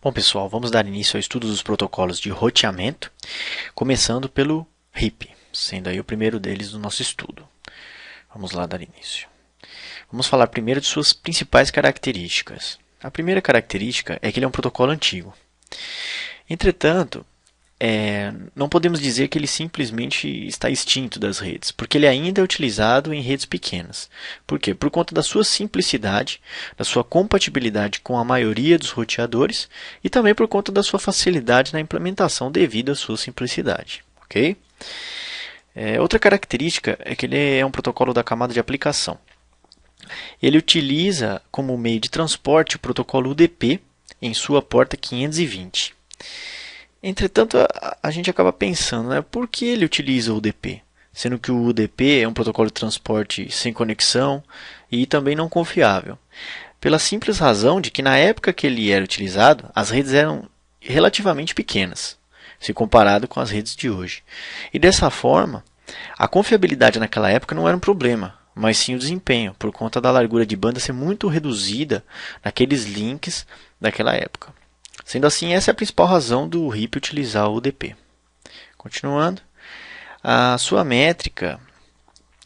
Bom, pessoal, vamos dar início ao estudo dos protocolos de roteamento, começando pelo RIP, sendo aí o primeiro deles do nosso estudo. Vamos lá dar início. Vamos falar primeiro de suas principais características. A primeira característica é que ele é um protocolo antigo. Entretanto, não podemos dizer que ele simplesmente está extinto das redes, porque ele ainda é utilizado em redes pequenas. Por quê? Por conta da sua simplicidade, da sua compatibilidade com a maioria dos roteadores e também por conta da sua facilidade na implementação devido à sua simplicidade. Ok? Outra característica é que ele é um protocolo da camada de aplicação. Ele utiliza como meio de transporte o protocolo UDP em sua porta 520. Entretanto, a gente acaba pensando, né, por que ele utiliza o UDP? Sendo que o UDP é um protocolo de transporte sem conexão e também não confiável. Pela simples razão de que na época que ele era utilizado, as redes eram relativamente pequenas, se comparado com as redes de hoje. E dessa forma, a confiabilidade naquela época não era um problema, mas sim o desempenho, por conta da largura de banda ser muito reduzida naqueles links daquela época. Sendo assim, essa é a principal razão do RIP utilizar o UDP. Continuando, a sua métrica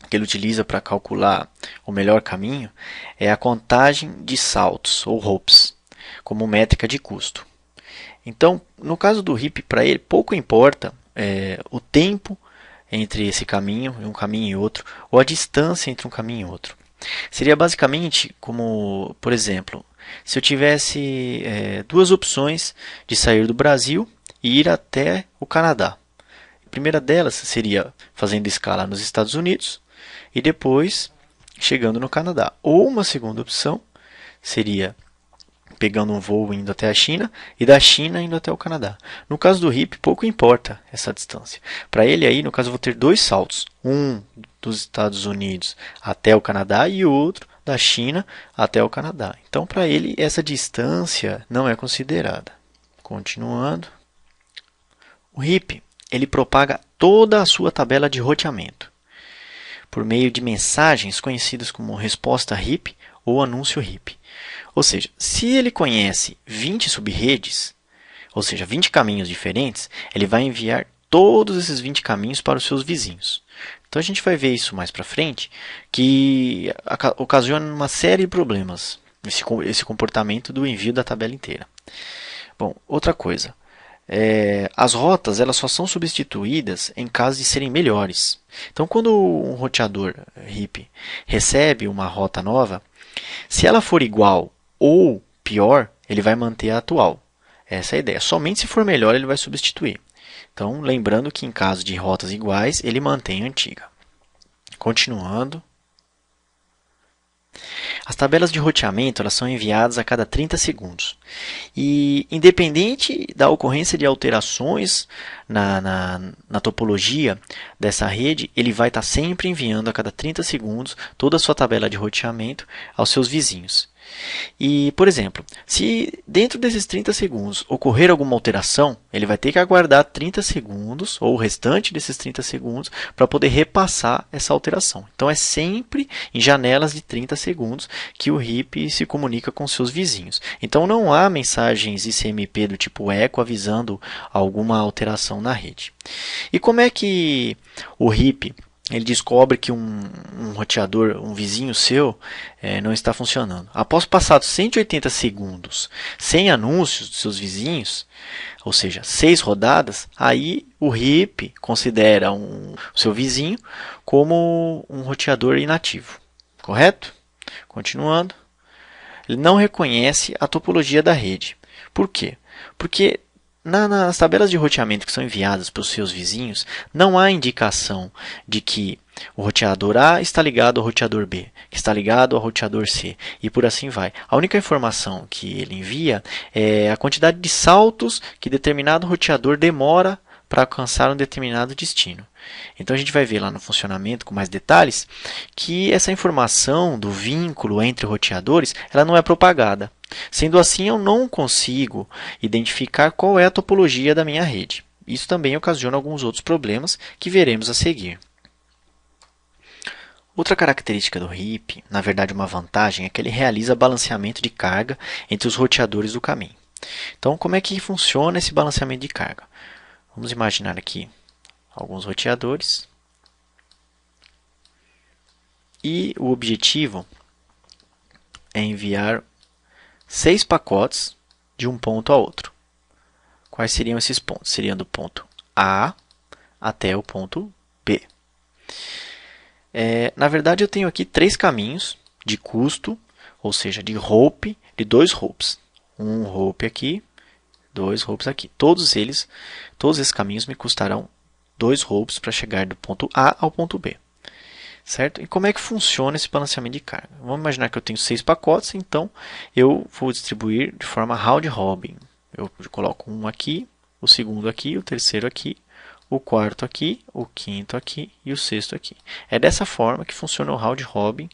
que ele utiliza para calcular o melhor caminho é a contagem de saltos, ou hops, como métrica de custo. Então, no caso do RIP, para ele, pouco importa o tempo entre esse caminho, um caminho e outro, ou a distância entre um caminho e outro. Seria basicamente como, por exemplo, se eu tivesse duas opções de sair do Brasil e ir até o Canadá. A primeira delas seria fazendo escala nos Estados Unidos e depois chegando no Canadá. Ou uma segunda opção seria pegando um voo indo até a China e da China indo até o Canadá. No caso do RIP, pouco importa essa distância. Para ele aí, no caso, eu vou ter dois saltos. Um dos Estados Unidos até o Canadá e outro da China até o Canadá. Então, para ele, essa distância não é considerada. Continuando. O RIP, ele propaga toda a sua tabela de roteamento por meio de mensagens conhecidas como resposta RIP ou anúncio RIP. Ou seja, se ele conhece 20 subredes, ou seja, 20 caminhos diferentes, ele vai enviar todos esses 20 caminhos para os seus vizinhos. Então a gente vai ver isso mais para frente, que ocasiona uma série de problemas, esse comportamento do envio da tabela inteira. Bom, outra coisa, as rotas elas só são substituídas em caso de serem melhores. Então quando um roteador RIP recebe uma rota nova, se ela for igual ou pior, ele vai manter a atual. Essa é a ideia. Somente se for melhor, ele vai substituir. Então, lembrando que em caso de rotas iguais, ele mantém a antiga. Continuando. As tabelas de roteamento elas são enviadas a cada 30 segundos. E, independente da ocorrência de alterações na topologia dessa rede, ele vai estar sempre enviando a cada 30 segundos toda a sua tabela de roteamento aos seus vizinhos. E, por exemplo, se dentro desses 30 segundos ocorrer alguma alteração, ele vai ter que aguardar 30 segundos, ou o restante desses 30 segundos, para poder repassar essa alteração. Então, é sempre em janelas de 30 segundos que o RIP se comunica com seus vizinhos. Então, não há mensagens ICMP do tipo eco avisando alguma alteração na rede. E como é que o RIP ele descobre que um roteador, um vizinho seu, não está funcionando? Após passados 180 segundos sem anúncios dos seus vizinhos, ou seja, 6 rodadas, aí o RIP considera o seu vizinho como um roteador inativo. Correto? Continuando. Ele não reconhece a topologia da rede. Por quê? Porque nas tabelas de roteamento que são enviadas para os seus vizinhos, não há indicação de que o roteador A está ligado ao roteador B, que está ligado ao roteador C, e por assim vai. A única informação que ele envia é a quantidade de saltos que determinado roteador demora para alcançar um determinado destino. Então a gente vai ver lá no funcionamento com mais detalhes que essa informação do vínculo entre roteadores ela não é propagada. Sendo assim, eu não consigo identificar qual é a topologia da minha rede. Isso também ocasiona alguns outros problemas que veremos a seguir. Outra característica do RIP, na verdade uma vantagem, é que ele realiza balanceamento de carga entre os roteadores do caminho. Então, como é que funciona esse balanceamento de carga? Vamos imaginar aqui alguns roteadores. E o objetivo é enviar 6 pacotes de um ponto a outro. Quais seriam esses pontos? Seriam do ponto A até o ponto B. Na verdade, eu tenho aqui 3 caminhos de custo, ou seja, de hope, de 2 hopes. Um hope aqui, 2 hopes aqui. Todos esses caminhos me custarão 2 hopes para chegar do ponto A ao ponto B. Certo? E como é que funciona esse balanceamento de carga? Vamos imaginar que eu tenho 6 pacotes, então eu vou distribuir de forma round robin. Eu coloco um aqui, o segundo aqui, o terceiro aqui, o quarto aqui, o quinto aqui e o sexto aqui. É dessa forma que funciona o round robin,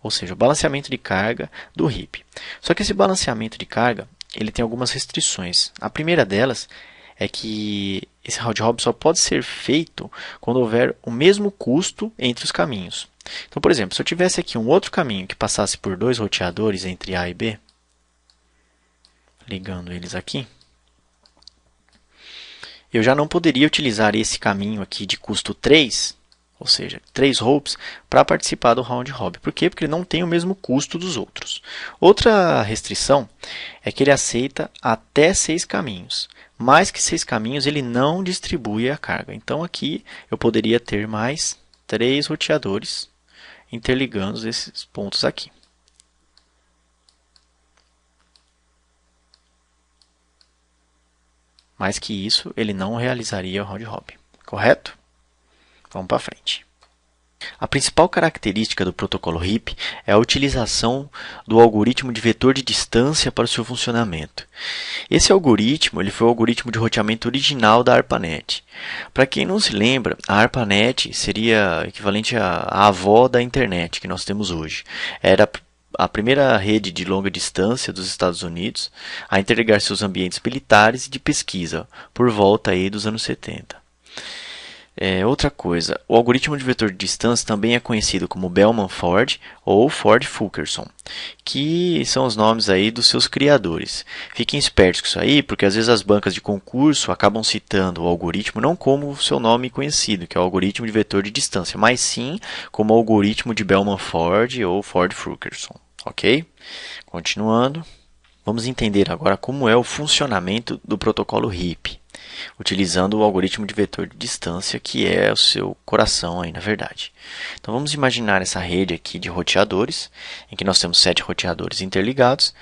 ou seja, o balanceamento de carga do RIP. Só que esse balanceamento de carga ele tem algumas restrições. A primeira delas é que esse round robin só pode ser feito quando houver o mesmo custo entre os caminhos. Então, por exemplo, se eu tivesse aqui um outro caminho que passasse por 2 roteadores entre A e B, ligando eles aqui, eu já não poderia utilizar esse caminho aqui de custo 3, ou seja, 3 hopes, para participar do round robin. Por quê? Porque ele não tem o mesmo custo dos outros. Outra restrição é que ele aceita até 6 caminhos. Mais que 6 caminhos, ele não distribui a carga. Então, aqui eu poderia ter mais 3 roteadores interligando esses pontos aqui. Mais que isso, ele não realizaria o round robin. Correto? Vamos para frente. A principal característica do protocolo RIP é a utilização do algoritmo de vetor de distância para o seu funcionamento. Esse algoritmo ele foi o algoritmo de roteamento original da ARPANET. Para quem não se lembra, a ARPANET seria equivalente à avó da internet que nós temos hoje. Era a primeira rede de longa distância dos Estados Unidos a interligar seus ambientes militares e de pesquisa por volta aí dos anos 70. Outra coisa, o algoritmo de vetor de distância também é conhecido como Bellman-Ford ou Ford-Fulkerson, que são os nomes aí dos seus criadores. Fiquem espertos com isso aí, porque às vezes as bancas de concurso acabam citando o algoritmo não como o seu nome conhecido, que é o algoritmo de vetor de distância, mas sim como o algoritmo de Bellman-Ford ou Ford-Fulkerson, ok? Continuando, vamos entender agora como é o funcionamento do protocolo RIP. Utilizando o algoritmo de vetor de distância, que é o seu coração aí, na verdade. Então, vamos imaginar essa rede aqui de roteadores, em que nós temos 7 roteadores interligados,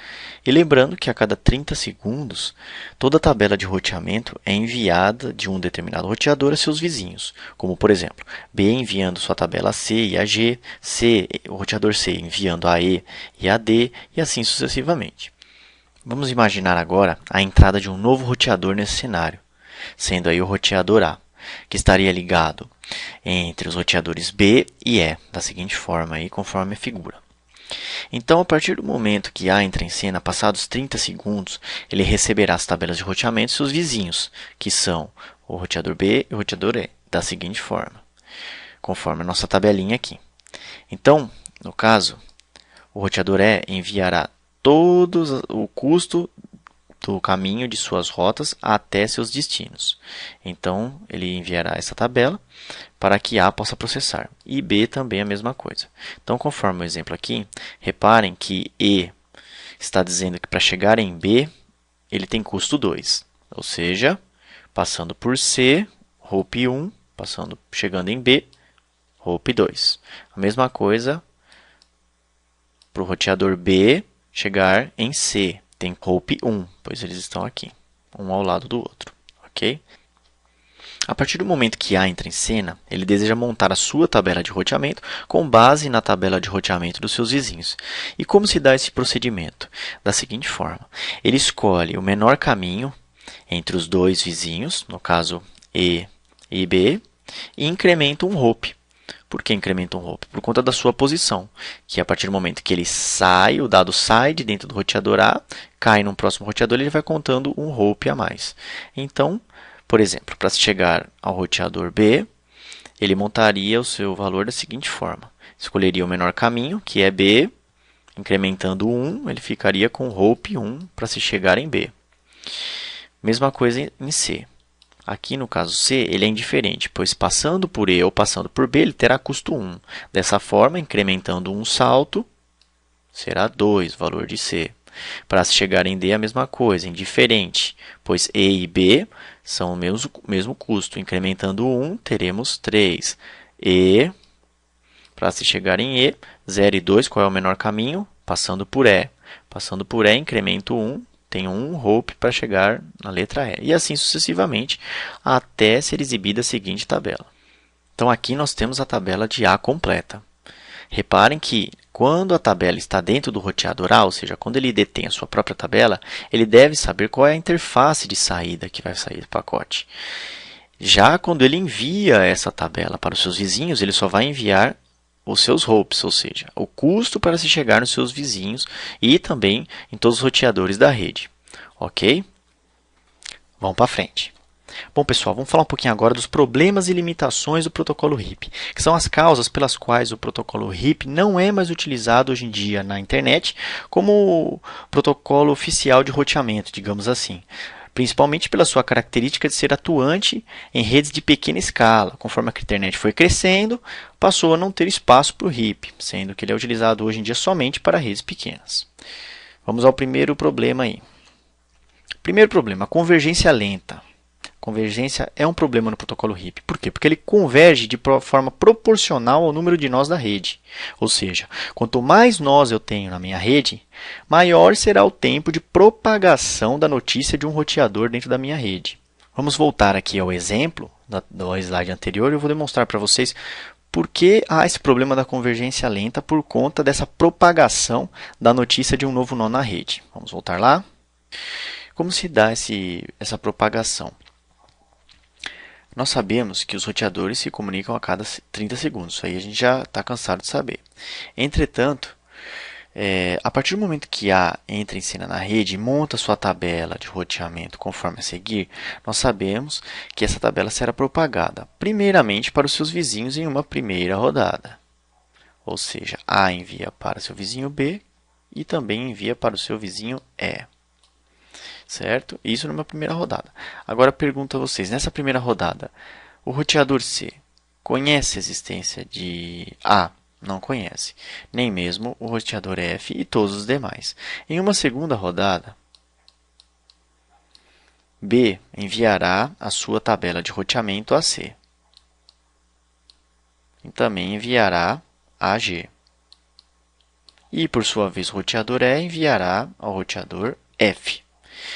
e lembrando que a cada 30 segundos, toda a tabela de roteamento é enviada de um determinado roteador a seus vizinhos, como, por exemplo, B enviando sua tabela a C e a G, o roteador C enviando a E e a D, e assim sucessivamente. Vamos imaginar agora a entrada de um novo roteador nesse cenário, sendo aí o roteador A, que estaria ligado entre os roteadores B e E, da seguinte forma, aí, conforme a figura. Então, a partir do momento que A entra em cena, passados 30 segundos, ele receberá as tabelas de roteamento de seus vizinhos, que são o roteador B e o roteador E, da seguinte forma, conforme a nossa tabelinha aqui. Então, no caso, o roteador E enviará todo o custo do caminho de suas rotas até seus destinos. Então, ele enviará essa tabela para que A possa processar. E B também a mesma coisa. Então, conforme o exemplo aqui, reparem que E está dizendo que para chegar em B, ele tem custo 2. Ou seja, passando por C, hop 1, chegando em B, hop 2. A mesma coisa para o roteador B chegar em C. Tem hop 1, pois eles estão aqui, um ao lado do outro, ok? A partir do momento que A entra em cena, ele deseja montar a sua tabela de roteamento com base na tabela de roteamento dos seus vizinhos. E como se dá esse procedimento? Da seguinte forma, ele escolhe o menor caminho entre os dois vizinhos, no caso E e B, e incrementa um hop. Por que incrementa um hop? Por conta da sua posição, que a partir do momento que ele sai, o dado sai de dentro do roteador A, cai no próximo roteador, ele vai contando um hop a mais. Então, por exemplo, para chegar ao roteador B, ele montaria o seu valor da seguinte forma. Escolheria o menor caminho, que é B, incrementando 1, ele ficaria com hop 1 para se chegar em B. Mesma coisa em C. Aqui no caso C, ele é indiferente, pois passando por E ou passando por B, ele terá custo 1. Dessa forma, incrementando um salto, será 2 o valor de C. Para se chegar em D, a mesma coisa, indiferente, pois E e B são o mesmo custo. Incrementando 1, teremos 3. E, para se chegar em E, 0 e 2, qual é o menor caminho? Passando por E. Passando por E, incremento 1, tenho um hope para chegar na letra E. E assim sucessivamente, até ser exibida a seguinte tabela. Então, aqui nós temos a tabela de A completa. Reparem que, quando a tabela está dentro do roteador A, ou seja, quando ele detém a sua própria tabela, ele deve saber qual é a interface de saída que vai sair do pacote. Já quando ele envia essa tabela para os seus vizinhos, ele só vai enviar os seus hopes, ou seja, o custo para se chegar nos seus vizinhos e também em todos os roteadores da rede. Ok? Vamos para frente. Bom, pessoal, vamos falar um pouquinho agora dos problemas e limitações do protocolo RIP, que são as causas pelas quais o protocolo RIP não é mais utilizado hoje em dia na internet como protocolo oficial de roteamento, digamos assim. Principalmente pela sua característica de ser atuante em redes de pequena escala. Conforme a internet foi crescendo, passou a não ter espaço para o RIP, sendo que ele é utilizado hoje em dia somente para redes pequenas. Vamos ao primeiro problema aí. Primeiro problema, a convergência lenta. Convergência é um problema no protocolo RIP. Por quê? Porque ele converge de forma proporcional ao número de nós da rede. Ou seja, quanto mais nós eu tenho na minha rede, maior será o tempo de propagação da notícia de um roteador dentro da minha rede. Vamos voltar aqui ao exemplo do slide anterior e eu vou demonstrar para vocês por que há esse problema da convergência lenta por conta dessa propagação da notícia de um novo nó na rede. Vamos voltar lá. Como se dá essa propagação? Nós sabemos que os roteadores se comunicam a cada 30 segundos. Isso aí a gente já está cansado de saber. Entretanto, a partir do momento que A entra em cena na rede e monta sua tabela de roteamento conforme a seguir, nós sabemos que essa tabela será propagada primeiramente para os seus vizinhos em uma primeira rodada. Ou seja, A envia para seu vizinho B e também envia para o seu vizinho E. Certo? Isso numa primeira rodada. Agora pergunto a vocês, nessa primeira rodada, o roteador C conhece a existência de A? Não conhece. Nem mesmo o roteador F e todos os demais. Em uma segunda rodada, B enviará a sua tabela de roteamento a C. E também enviará a G. E, por sua vez, o roteador E enviará ao roteador F.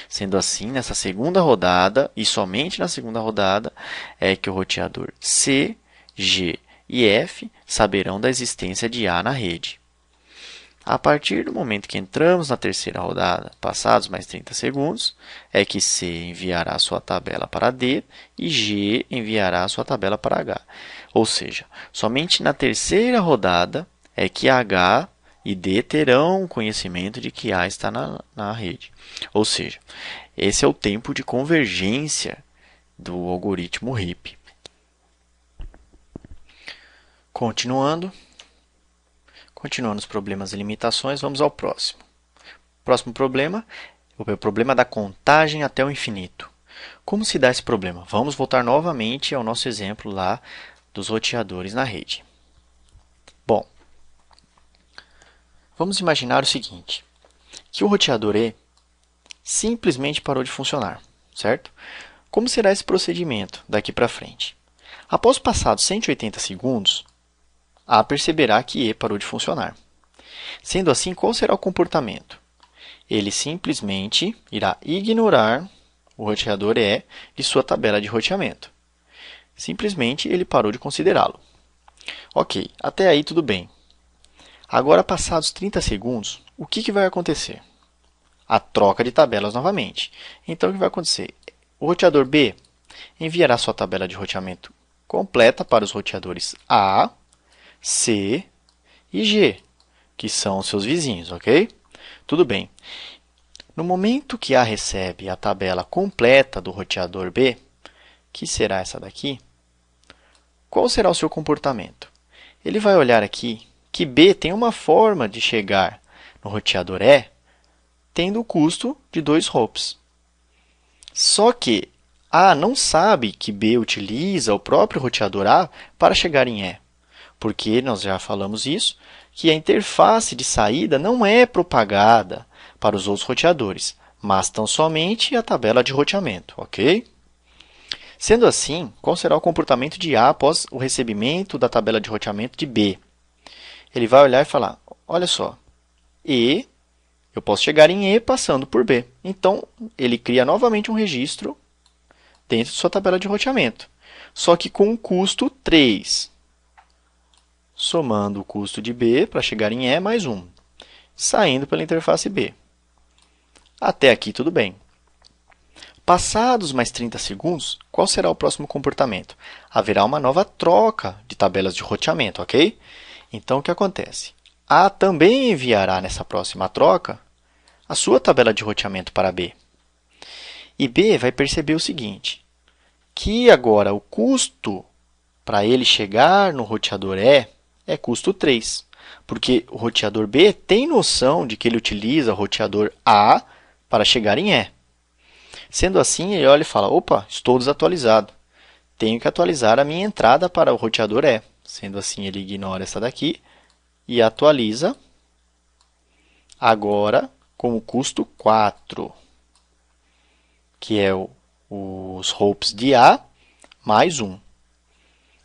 Sendo assim, nessa segunda rodada, e somente na segunda rodada, é que o roteador C, G e F saberão da existência de A na rede. A partir do momento que entramos na terceira rodada, passados mais 30 segundos, é que C enviará sua tabela para D e G enviará sua tabela para H. Ou seja, somente na terceira rodada é que H e D terão conhecimento de que A está na rede. Ou seja, esse é o tempo de convergência do algoritmo RIP. Continuando os problemas e limitações, vamos ao próximo. Próximo problema, o problema da contagem até o infinito. Como se dá esse problema? Vamos voltar novamente ao nosso exemplo lá dos roteadores na rede. Bom, vamos imaginar o seguinte, que o roteador E simplesmente parou de funcionar, certo? Como será esse procedimento daqui para frente? Após passados 180 segundos, A perceberá que E parou de funcionar. Sendo assim, qual será o comportamento? Ele simplesmente irá ignorar o roteador E de sua tabela de roteamento. Simplesmente ele parou de considerá-lo. Ok, até aí tudo bem. Agora, passados 30 segundos, o que vai acontecer? A troca de tabelas novamente. Então, o que vai acontecer? O roteador B enviará sua tabela de roteamento completa para os roteadores A, C e G, que são os seus vizinhos, ok? Tudo bem. No momento que A recebe a tabela completa do roteador B, que será essa daqui, qual será o seu comportamento? Ele vai olhar aqui que B tem uma forma de chegar no roteador E tendo o custo de 2 hops. Só que A não sabe que B utiliza o próprio roteador A para chegar em E, porque nós já falamos isso, que a interface de saída não é propagada para os outros roteadores, mas tão somente a tabela de roteamento, ok? Sendo assim, qual será o comportamento de A após o recebimento da tabela de roteamento de B? Ele vai olhar e falar, olha só, eu posso chegar em E passando por B. Então, ele cria novamente um registro dentro de sua tabela de roteamento, só que com o custo 3, somando o custo de B para chegar em E mais 1, saindo pela interface B. Até aqui tudo bem. Passados mais 30 segundos, qual será o próximo comportamento? Haverá uma nova troca de tabelas de roteamento, ok? Então, o que acontece? A também enviará nessa próxima troca a sua tabela de roteamento para B. E B vai perceber o seguinte, que agora o custo para ele chegar no roteador E é custo 3, porque o roteador B tem noção de que ele utiliza o roteador A para chegar em E. Sendo assim, ele olha e fala, opa, estou desatualizado. Tenho que atualizar a minha entrada para o roteador E. Sendo assim, ele ignora essa daqui e atualiza agora com o custo 4, que é os hopes de A mais 1.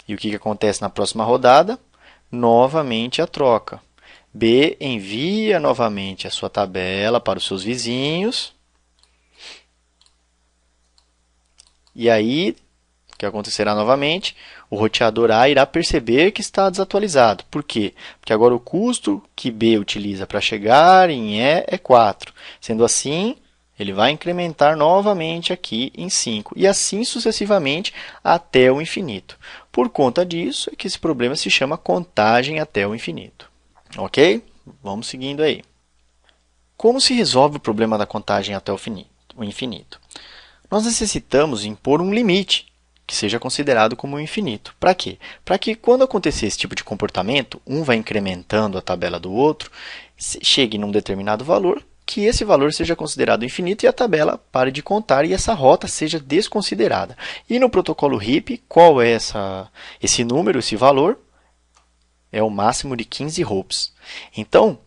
E o que acontece na próxima rodada? Novamente a troca. B envia novamente a sua tabela para os seus vizinhos. E aí, o que acontecerá novamente? O roteador A irá perceber que está desatualizado. Por quê? Porque agora o custo que B utiliza para chegar em E é 4. Sendo assim, ele vai incrementar novamente aqui em 5. E assim sucessivamente até o infinito. Por conta disso, é que esse problema se chama contagem até o infinito. Ok? Vamos seguindo aí. Como se resolve o problema da contagem até o infinito? Nós necessitamos impor um limite que seja considerado como infinito. Para quê? Para que quando acontecer esse tipo de comportamento, um vai incrementando a tabela do outro, chegue num determinado valor, que esse valor seja considerado infinito e a tabela pare de contar e essa rota seja desconsiderada. E no protocolo HIP, qual é esse número, esse valor? É o máximo de 15 hopes. Então,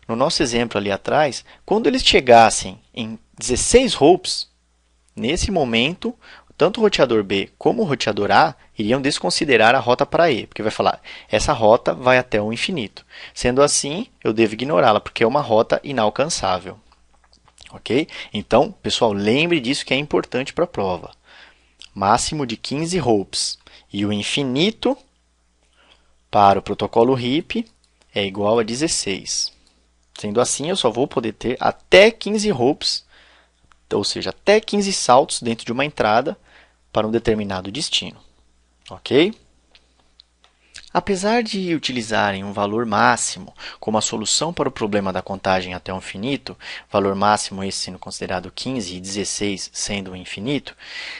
no nosso exemplo ali atrás, quando eles chegassem em 16 hopes, nesse momento, tanto o roteador B como o roteador A iriam desconsiderar a rota para E, porque vai falar, essa rota vai até o infinito. Sendo assim, eu devo ignorá-la, porque é uma rota inalcançável. Ok? Então, pessoal, lembre disso que é importante para a prova. Máximo de 15 hopes. E o infinito, para o protocolo HIP, é igual a 16. Sendo assim, eu só vou poder ter até 15 hopes, ou seja, até 15 saltos dentro de uma entrada para um determinado destino. Ok? Apesar de utilizarem um valor máximo como a solução para o problema da contagem até o infinito, valor máximo esse sendo considerado 15 e 16 sendo o infinito,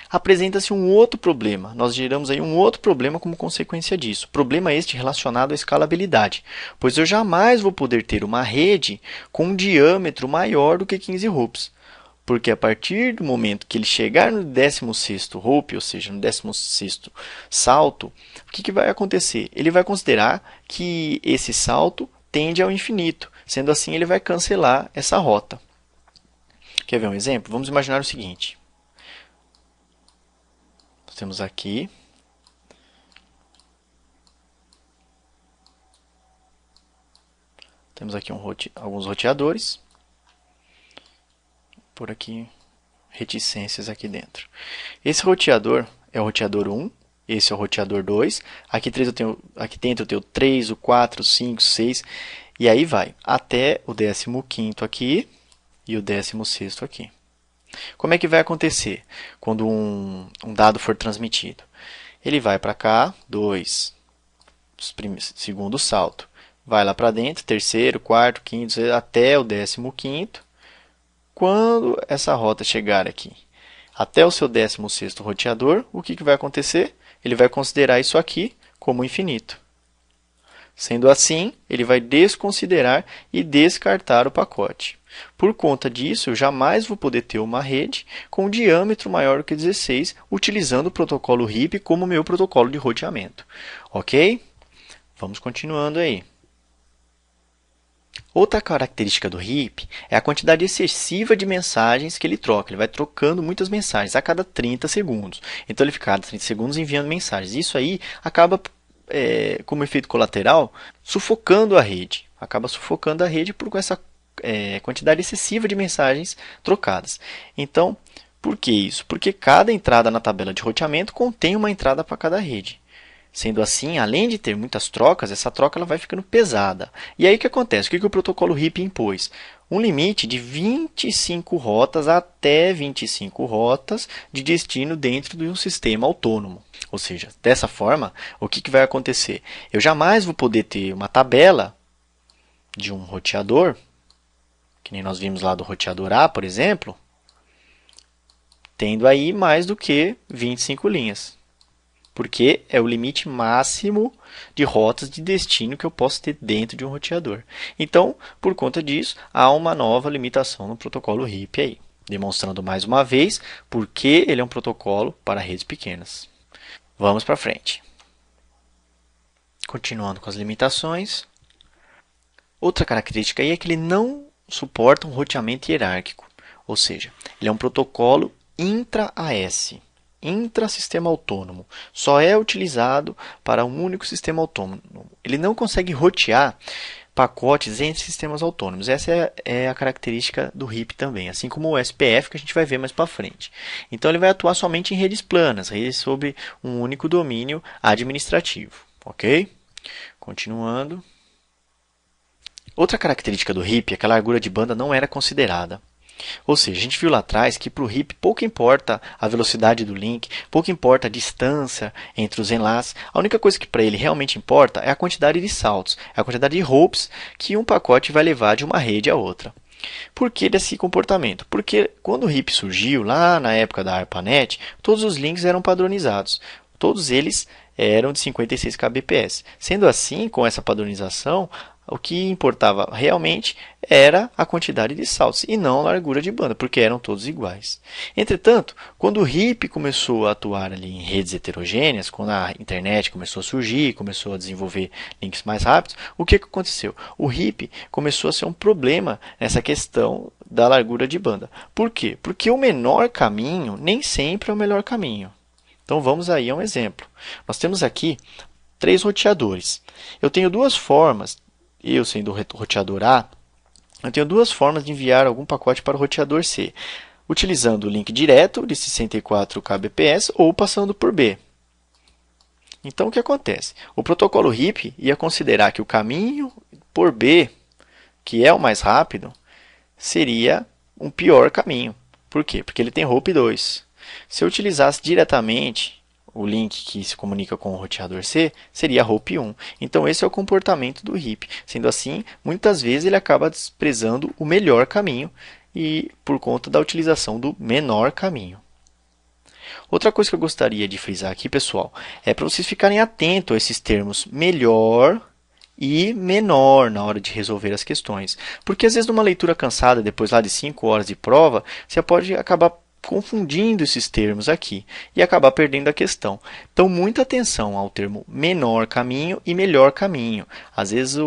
apresenta-se um outro problema. Nós geramos aí um outro problema como consequência disso. Problema este relacionado à escalabilidade, pois eu jamais vou poder ter uma rede com um diâmetro maior do que 15 hopes. Porque a partir do momento que ele chegar no 16º hope, ou seja, no 16º salto, o que vai acontecer? Ele vai considerar que esse salto tende ao infinito. Sendo assim, ele vai cancelar essa rota. Quer ver um exemplo? Vamos imaginar o seguinte. Nós temos aqui alguns roteadores. Por aqui, reticências aqui dentro. Esse roteador é o roteador 1, esse é o roteador 2, aqui dentro eu tenho 3, o 4, o 5, 6, e aí vai, até o 15º aqui e o 16º aqui. Como é que vai acontecer quando um dado for transmitido? Ele vai para cá, 2, segundo salto, vai lá para dentro, terceiro, quarto, quinto, até o 15º. Quando essa rota chegar aqui até o seu 16º roteador, o que vai acontecer? Ele vai considerar isso aqui como infinito. Sendo assim, ele vai desconsiderar e descartar o pacote. Por conta disso, eu jamais vou poder ter uma rede com um diâmetro maior do que 16, utilizando o protocolo HIP como meu protocolo de roteamento. Ok? Vamos continuando aí. Outra característica do HIP é a quantidade excessiva de mensagens que ele troca. Ele vai trocando muitas mensagens a cada 30 segundos. Então, ele fica a cada 30 segundos enviando mensagens. Isso aí acaba, como efeito colateral, sufocando a rede. Acaba sufocando a rede por essa quantidade excessiva de mensagens trocadas. Então, por que isso? Porque cada entrada na tabela de roteamento contém uma entrada para cada rede. Sendo assim, além de ter muitas trocas, essa troca ela vai ficando pesada. E aí o que acontece? O que o protocolo HIP impôs? Um limite de 25 rotas até 25 rotas de destino dentro de um sistema autônomo. Ou seja, dessa forma, o que vai acontecer? Eu jamais vou poder ter uma tabela de um roteador, que nem nós vimos lá do roteador A, por exemplo, tendo aí mais do que 25 linhas. Porque é o limite máximo de rotas de destino que eu posso ter dentro de um roteador. Então, por conta disso, há uma nova limitação no protocolo HIP aí, demonstrando mais uma vez por que ele é um protocolo para redes pequenas. Vamos para frente. Continuando com as limitações. Outra característica aí é que ele não suporta um roteamento hierárquico, ou seja, ele é um protocolo intra-AS. Intrasistema autônomo, só é utilizado para um único sistema autônomo. Ele não consegue rotear pacotes entre sistemas autônomos. Essa é a característica do HIP também, assim como o SPF, que a gente vai ver mais para frente. Então, ele vai atuar somente em redes planas, redes sobre um único domínio administrativo. Ok? Continuando. Outra característica do HIP é que a largura de banda não era considerada. Ou seja, a gente viu lá atrás que para o HIP pouco importa a velocidade do link, pouco importa a distância entre os enlaces. A única coisa que para ele realmente importa é a quantidade de saltos, é a quantidade de hops que um pacote vai levar de uma rede a outra. Por que desse comportamento? Porque quando o HIP surgiu, lá na época da ARPANET, todos os links eram padronizados. Todos eles eram de 56 kbps. Sendo assim, com essa padronização, o que importava realmente era a quantidade de saltos e não a largura de banda, porque eram todos iguais. Entretanto, quando o HIP começou a atuar ali em redes heterogêneas, quando a internet começou a surgir, começou a desenvolver links mais rápidos, o que aconteceu? O HIP começou a ser um problema nessa questão da largura de banda. Por quê? Porque o menor caminho nem sempre é o melhor caminho. Então vamos aí a um exemplo. Nós temos aqui 3 roteadores. Eu tenho duas formas. Eu sendo o roteador A, eu tenho duas formas de enviar algum pacote para o roteador C, utilizando o link direto de 64 kbps ou passando por B. Então, o que acontece? O protocolo HIP ia considerar que o caminho por B, que é o mais rápido, seria um pior caminho. Por quê? Porque ele tem hop 2. Se eu utilizasse diretamente o link que se comunica com o roteador C, seria hop 1. Então, esse é o comportamento do HIP. Sendo assim, muitas vezes ele acaba desprezando o melhor caminho e por conta da utilização do menor caminho. Outra coisa que eu gostaria de frisar aqui, pessoal, é para vocês ficarem atentos a esses termos melhor e menor na hora de resolver as questões. Porque às vezes numa leitura cansada, depois lá de 5 horas de prova, você pode acabar confundindo esses termos aqui e acabar perdendo a questão. Então, muita atenção ao termo menor caminho e melhor caminho. Às vezes,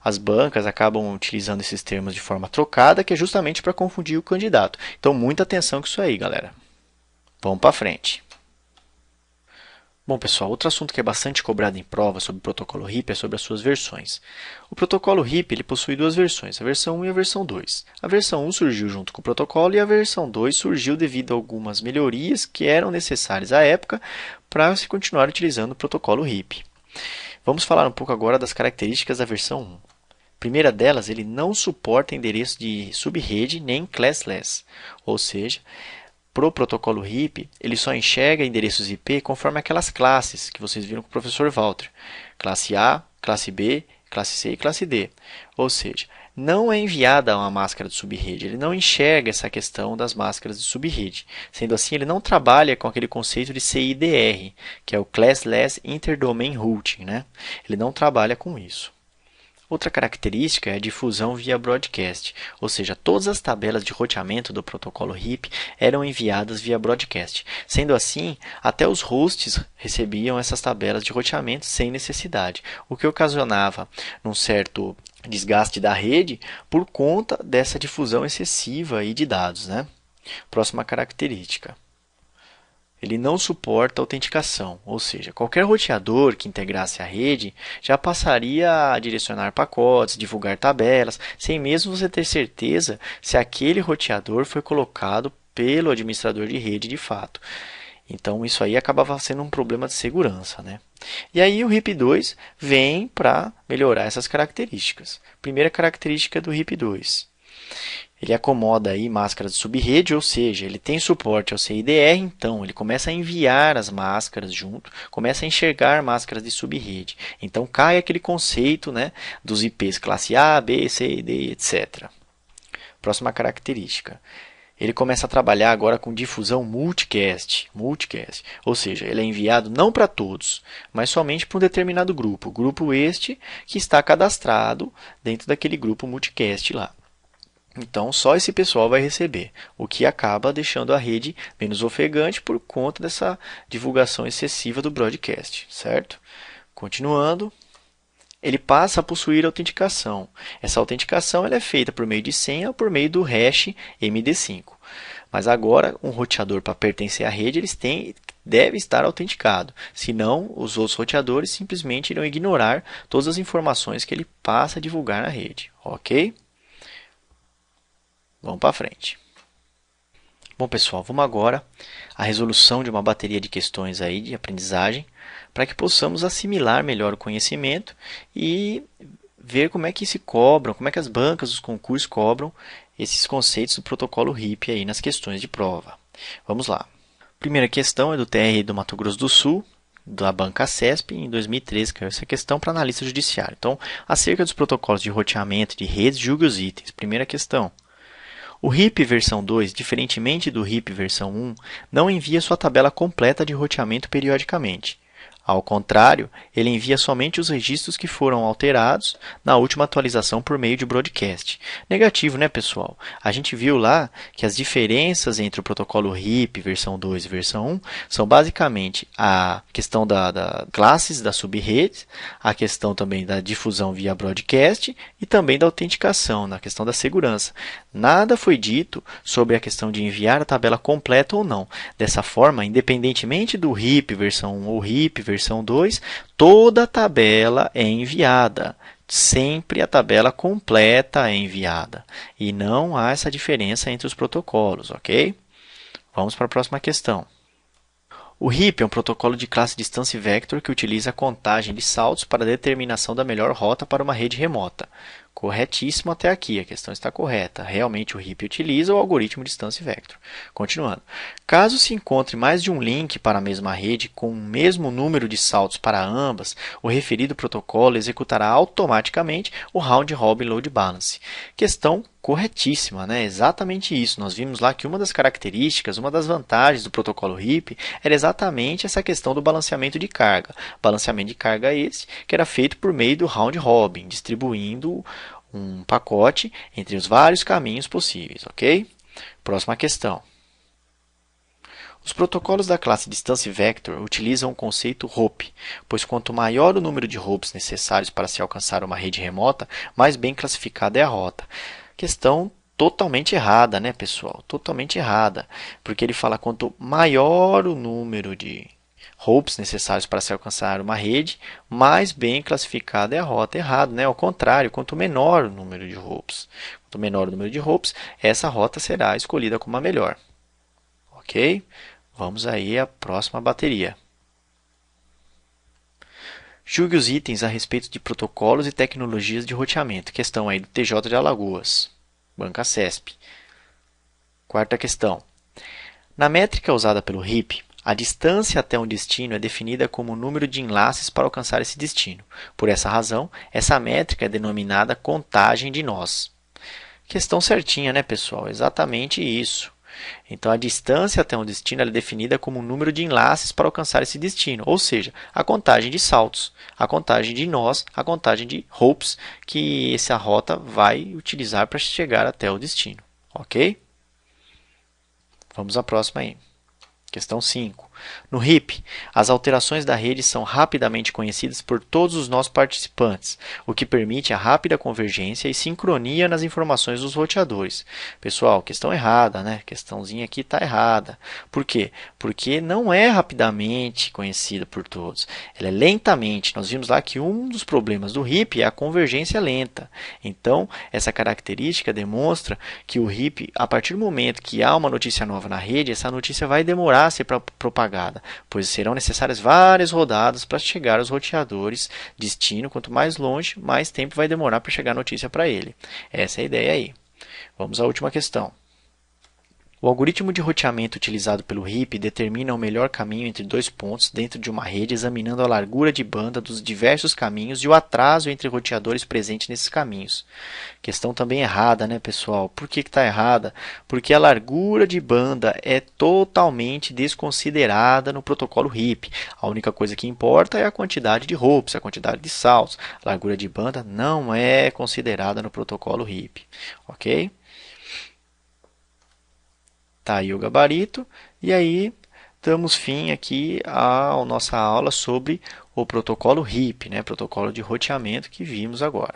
as bancas acabam utilizando esses termos de forma trocada, que é justamente para confundir o candidato. Então, muita atenção com isso aí, galera. Vamos para frente. Bom, pessoal, outro assunto que é bastante cobrado em prova sobre o protocolo HIP é sobre as suas versões. O protocolo HIP ele possui duas versões, a versão 1 e a versão 2. A versão 1 surgiu junto com o protocolo e a versão 2 surgiu devido a algumas melhorias que eram necessárias à época para se continuar utilizando o protocolo HIP. Vamos falar um pouco agora das características da versão 1. A primeira delas, ele não suporta endereço de subrede nem classless, ou seja, para o protocolo HIP, ele só enxerga endereços IP conforme aquelas classes que vocês viram com o professor Walter. Classe A, classe B, classe C e classe D. Ou seja, não é enviada uma máscara de subrede, ele não enxerga essa questão das máscaras de subrede. Sendo assim, ele não trabalha com aquele conceito de CIDR, que é o Classless Interdomain Routing, né? Ele não trabalha com isso. Outra característica é a difusão via broadcast, ou seja, todas as tabelas de roteamento do protocolo RIP eram enviadas via broadcast. Sendo assim, até os hosts recebiam essas tabelas de roteamento sem necessidade, o que ocasionava um certo desgaste da rede por conta dessa difusão excessiva aí de dados, né? Próxima característica. Ele não suporta autenticação, ou seja, qualquer roteador que integrasse a rede já passaria a direcionar pacotes, divulgar tabelas, sem mesmo você ter certeza se aquele roteador foi colocado pelo administrador de rede de fato. Então, isso aí acabava sendo um problema de segurança, né? E aí o RIP2 vem para melhorar essas características. Primeira característica do RIP2. Ele acomoda aí máscaras de subrede, ou seja, ele tem suporte ao CIDR, então ele começa a enviar as máscaras junto, começa a enxergar máscaras de subrede. Então cai aquele conceito, né, dos IPs classe A, B, C, D, etc. Próxima característica. Ele começa a trabalhar agora com difusão multicast, ou seja, ele é enviado não para todos, mas somente para um determinado grupo. Grupo este que está cadastrado dentro daquele grupo multicast lá. Então, só esse pessoal vai receber, o que acaba deixando a rede menos ofegante por conta dessa divulgação excessiva do broadcast, certo? Continuando, ele passa a possuir autenticação. Essa autenticação ela é feita por meio de senha ou por meio do hash MD5. Mas agora, um roteador para pertencer à rede, deve estar autenticado. Senão, os outros roteadores simplesmente irão ignorar todas as informações que ele passa a divulgar na rede, ok? Vamos para frente. Bom, pessoal, vamos agora à resolução de uma bateria de questões aí de aprendizagem para que possamos assimilar melhor o conhecimento e ver como é que se cobram, como é que as bancas, os concursos cobram esses conceitos do protocolo RIP aí nas questões de prova. Vamos lá. Primeira questão é do TR do Mato Grosso do Sul, da banca CESP, em 2013, caiu essa questão para analista judiciário. Então, acerca dos protocolos de roteamento de redes, julgue os itens. Primeira questão. O RIP versão 2, diferentemente do RIP versão 1, não envia sua tabela completa de roteamento periodicamente. Ao contrário, ele envia somente os registros que foram alterados na última atualização por meio de broadcast. Negativo, né, pessoal? A gente viu lá que as diferenças entre o protocolo RIP versão 2 e versão 1 são basicamente a questão da classes da subrede, a questão também da difusão via broadcast e também da autenticação, na questão da segurança. Nada foi dito sobre a questão de enviar a tabela completa ou não. Dessa forma, independentemente do RIP versão 1 ou RIP versão 2, toda a tabela é enviada. Sempre a tabela completa é enviada. E não há essa diferença entre os protocolos, ok? Vamos para a próxima questão. O RIP é um protocolo de classe Distance Vector que utiliza a contagem de saltos para a determinação da melhor rota para uma rede remota. Corretíssimo até aqui, a questão está correta. Realmente o RIP utiliza o algoritmo Distance Vector. Continuando. Caso se encontre mais de um link para a mesma rede com o mesmo número de saltos para ambas, o referido protocolo executará automaticamente o Round Robin Load Balance. Questão corretíssima, né? Exatamente isso. Nós vimos lá que uma das características, uma das vantagens do protocolo RIP era exatamente essa questão do balanceamento de carga. Balanceamento de carga esse que era feito por meio do Round Robin, distribuindo um pacote entre os vários caminhos possíveis, ok? Próxima questão. Os protocolos da classe Distance Vector utilizam o conceito HOP, pois quanto maior o número de hops necessários para se alcançar uma rede remota, mais bem classificada é a rota. Questão totalmente errada, né, pessoal? Totalmente errada, porque ele fala quanto maior o número de hops necessários para se alcançar uma rede, mais bem classificada é a rota. Errado, né? Ao contrário, quanto menor o número de hops, essa rota será escolhida como a melhor. Ok? Vamos aí à próxima bateria. Julgue os itens a respeito de protocolos e tecnologias de roteamento. Questão aí do TJ de Alagoas, banca CESP. Quarta questão. Na métrica usada pelo RIP, A distância até um destino é definida como o número de enlaces para alcançar esse destino. Por essa razão, essa métrica é denominada contagem de nós. Questão certinha, né, pessoal? Exatamente isso. Então, a distância até um destino é definida como o número de enlaces para alcançar esse destino, ou seja, a contagem de saltos, a contagem de nós, a contagem de hops que essa rota vai utilizar para chegar até o destino. Ok? Vamos à próxima aí. Questão 5. No HIP, as alterações da rede são rapidamente conhecidas por todos os nossos participantes, o que permite a rápida convergência e sincronia nas informações dos roteadores. Pessoal, questão errada, né? Questãozinha aqui está errada. Por quê? Porque não é rapidamente conhecida por todos. Ela é lentamente. Nós vimos lá que um dos problemas do HIP é a convergência lenta. Então, essa característica demonstra que o HIP, a partir do momento que há uma notícia nova na rede, essa notícia vai demorar a ser propagada, pois serão necessárias várias rodadas para chegar aos roteadores destino. Quanto mais longe, mais tempo vai demorar para chegar a notícia para ele. Essa é a ideia aí. Vamos à última questão. O algoritmo de roteamento utilizado pelo HIP determina o melhor caminho entre dois pontos dentro de uma rede, examinando a largura de banda dos diversos caminhos e o atraso entre roteadores presentes nesses caminhos. Questão também errada, né, pessoal? Por que está errada? Porque a largura de banda é totalmente desconsiderada no protocolo HIP. A única coisa que importa é a quantidade de hops, a quantidade de saltos. A largura de banda não é considerada no protocolo HIP. Ok? Tá aí o gabarito, e aí damos fim aqui à nossa aula sobre o protocolo HIP, né? Protocolo de roteamento que vimos agora.